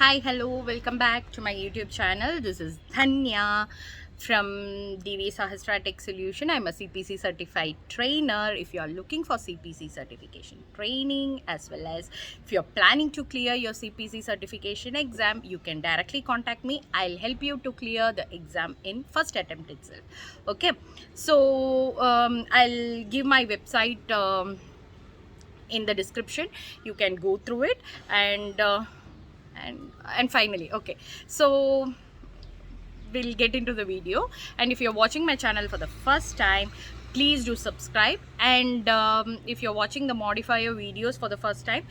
Hi, hello, welcome back to my YouTube channel. This is Dhanya from DV Sahasra Tech Solution. I'm a CPC certified trainer. If you are looking for CPC certification training, as well as if you're planning to clear your CPC certification exam, you can directly contact me. I'll help you to clear the exam in first attempt itself. Okay, so I'll give my website in the description. You can go through it and finally, okay, so we'll get into the video. And if you're watching my channel for the first time, please do subscribe. And if you're watching the modifier videos for the first time,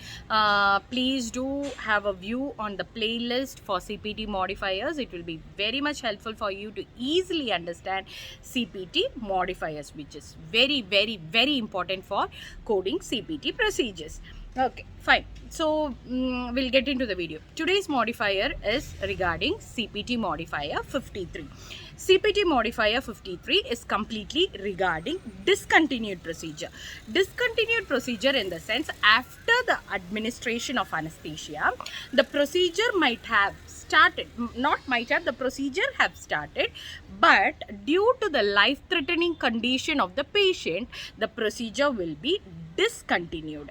please do have a view on the playlist for CPT modifiers. It will be very much helpful for you to easily understand CPT modifiers, which is very important for coding CPT procedures. Okay, fine. So we'll get into the video. Today's modifier is regarding CPT Modifier 53. CPT Modifier 53 is completely regarding discontinued procedure. Discontinued procedure in the sense, after the administration of anesthesia, the procedure might have started, not might have, the procedure have started, but due to the life-threatening condition of the patient, the procedure will be discontinued.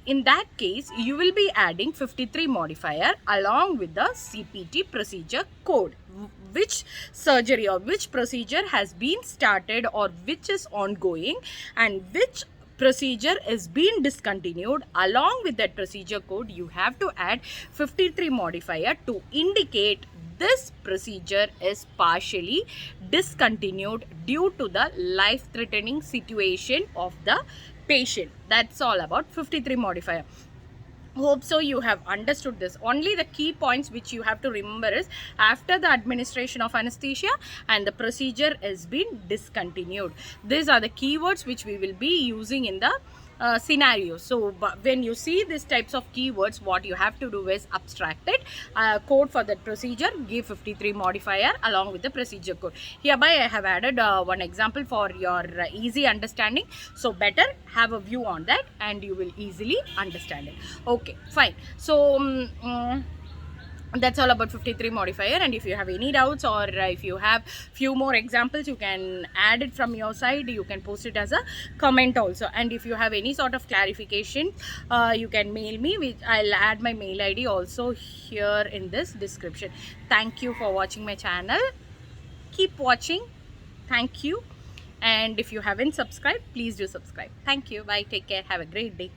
In that case, you will be adding 53 modifier along with the CPT procedure code. Which surgery or which procedure has been started or which is ongoing and which procedure is being discontinued, along with that procedure code, you have to add 53 modifier to indicate this procedure is partially discontinued due to the life-threatening situation of the patient. That's all about 53 modifier. Hope so you have understood this. Only the key points which you have to remember is, after the administration of anesthesia and the procedure is been discontinued. These are the keywords which we will be using in the scenario. So when you see these types of keywords, what you have to do is abstract it, code for that procedure, give 53 modifier along with the procedure code. Hereby I have added one example for your easy understanding. So better have a view on that and you will easily understand it. Okay, fine. So that's all about 53 modifier. And if you have any doubts, or if you have few more examples, you can add it from your side. You can post it as a comment also. And if you have any sort of clarification, you can mail me, which I'll add my mail ID also here in this description. Thank you for watching my channel. Keep watching. Thank you. And if you haven't subscribed, please do subscribe. Thank you. Bye. Take care. Have a great day.